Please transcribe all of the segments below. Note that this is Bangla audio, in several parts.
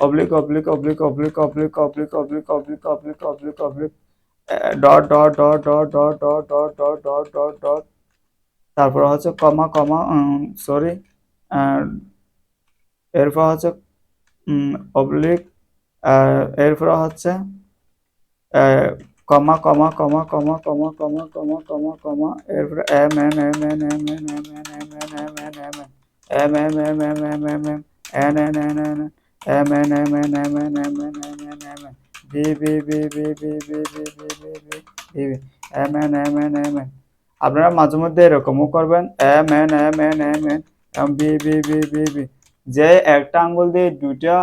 oblique oblique oblique oblique oblique oblique oblique oblique oblique oblique oblique dot dot dot dot dot dot dot dot dot dot dot তারপর হচ্ছে কমা কমা সরি এরপর হচ্ছে অবলিক এরপর হচ্ছে কমা comma comma comma comma comma comma comma comma এরপরে M N M N M N M N M N M N M N M M M M M M N N N N M N M N M N M N M N M N B B B B B B B B B B B M N M N M N আপনারা মাঝে মধ্যে এরকমও করবেন M N M N M N B B B B B যে একটা আঙ্গুল দিয়ে দুইটা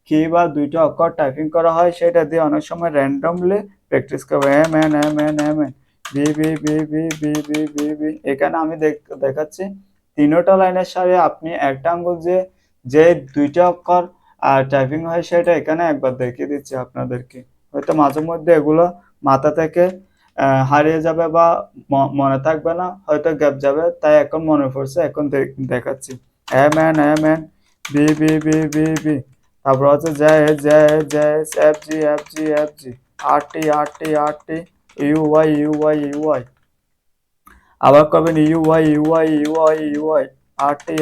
কি বা দুইটা অক্ষর টাইপিং করা হয় সেটা দিয়ে অনেক সময় র্যান্ডমলি প্র্যাকটিস করবে M N M N M N B B B B B B B B এখানে আমি দেখাচ্ছি তিনটা লাইনের সাথে আপনি একটা আঙ্গুল যে দুইটা অক্ষর টাইপিং হয় সেটা এখানে একবার দেখিয়ে দিচ্ছি আপনাদেরকে হয়তো মাঝে মধ্যে এগুলো মাথা থেকে হারিয়ে যাবে বা মনে থাকবে না হয়তো গ্যাপ যাবে তাই এখন মনে পড়ছে এখন দেখাচ্ছি M N B B B B B তারপর হচ্ছে J F G F G F G R T U Y আবার করবেন U Y R T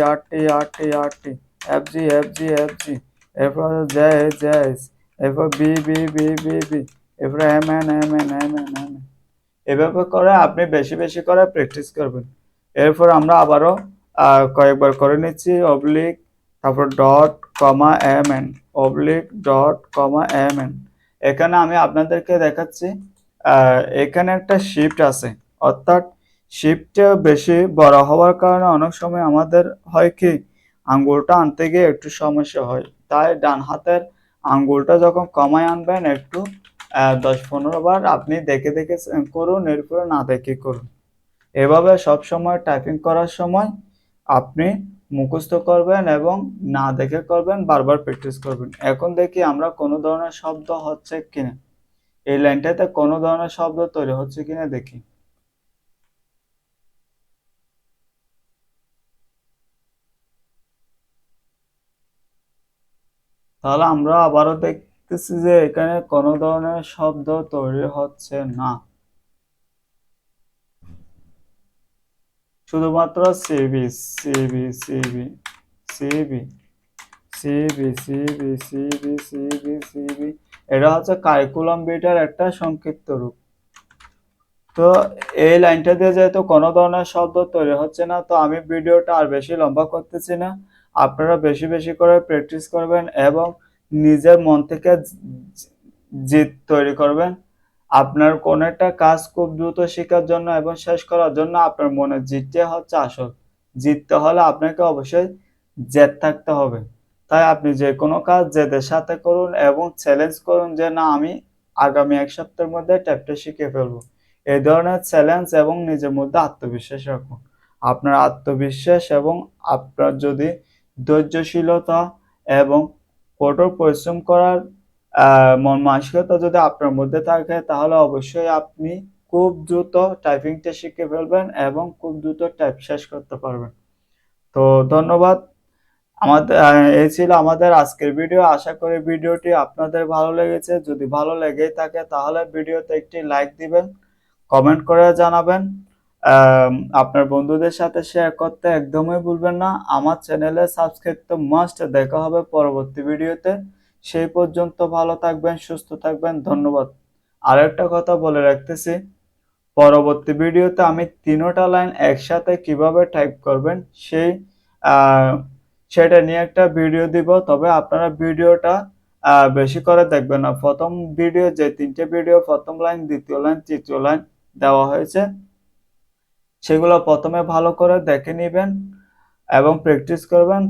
F G এরপর জে এরপর B B B B B এরপর M N M N M N M N এভাবে করে আপনি বেশি বেশি করে প্র্যাকটিস করবেন এরপর আমরা আবারও কয়েকবার করে নিচ্ছি অবলিক তারপর dot comma M N oblique dot comma M N এখানে আমি আপনাদেরকে দেখাচ্ছি এখানে একটা শিফট আছে অর্থাৎ শিফটটা বেশি বড় হওয়ার কারণে অনেক সময় আমাদের হয় কি আঙ্গুলটা আনতে গিয়ে একটু সমস্যা হয় তাই ডান হাতের আঙ্গুলটা যখন কমায় আনবেন একটু 10-15 বার আপনি দেখে দেখে করুন এরপরে না দেখে করুন এভাবে সব সময় টাইপিং করার সময় আপনি মুখস্থ করবেন এবং না দেখে করবেন বারবার প্র্যাকটিস করবেন এখন দেখি আমরা কোনো ধরনের শব্দ হচ্ছে কিনা এই লাইনটাতে কোনো ধরনের শব্দ তৈরি হচ্ছে কিনা দেখি তাহলে আমরা আবারও দেখতেছি যে এখানে কোনো ধরনের শব্দ তৈরি হচ্ছে না শুধুমাত্র CB CB CB CB CB CB CB CB CB এটা হচ্ছে কারিকুলাম বিটার একটা সংক্ষিপ্ত রূপ তো এই লাইনটা দিয়ে যেহেতু কোনো ধরনের শব্দ তৈরি হচ্ছে না তো আমি ভিডিওটা আর বেশি লম্বা করতেছি না আপনারা বেশি বেশি করে প্র্যাকটিস করবেন এবং নিজের মন থেকে জিত তৈরি করবেন আপনার কোন একটা কাজ খুব দ্রুত শেখার জন্য এবং শেষ করার জন্য আপনার মনে জিততে হচ্ছে আসল জিততে হলে আপনাকে অবশ্যই জেদ থাকতে হবে তাই আপনি যে কোনো কাজ জেদের সাথে করুন এবং চ্যালেঞ্জ করুন যে না আমি আগামী 1 সপ্তাহের মধ্যে ট্যাপটা শিখে ফেলবো এই ধরনের চ্যালেঞ্জ এবং নিজের মধ্যে আত্মবিশ্বাস রাখুন আপনার আত্মবিশ্বাস এবং আপনার যদি ধৈর্যশীলতা এবং কঠোর পরিশ্রম করার মন মানসিকতা যদি আপনার মধ্যে থাকে তাহলে অবশ্যই আপনি খুব দ্রুত টাইপিংটা শিখে ফেলবেন এবং খুব দ্রুত টাইপ শেষ করতে পারবেন তো ধন্যবাদ আমাদের এই ছিল আমাদের আজকের ভিডিও আশা করি ভিডিওটি আপনাদের ভালো লেগেছে যদি ভালো লেগেই থাকে তাহলে ভিডিওতে একটি লাইক দিবেন কমেন্ট করে জানাবেন আপনার বন্ধুদের সাথে শেয়ার করতে একদমই ভুলবেন না আমার চ্যানেলে সাবস্ক্রাইব তো মাস্ট দেখা হবে পরবর্তী ভিডিওতে সেই পর্যন্ত ভালো থাকবেন সুস্থ থাকবেন ধন্যবাদ আরেকটা কথা বলে রাখতেছি পরবর্তী ভিডিওতে আমি তিনটা লাইন একসাথে কিভাবে টাইপ করবেন সেই সেটা নিয়ে একটা ভিডিও দিব তবে আপনারা ভিডিওটা বেশি করে দেখবেন না প্রথম ভিডিও যে 3টে ভিডিও প্রথম লাইন দ্বিতীয় লাইন তৃতীয় লাইন দেওয়া হয়েছে সেগুলো প্রথমে ভালো করে দেখে নেবেন এবং প্র্যাকটিস করবেন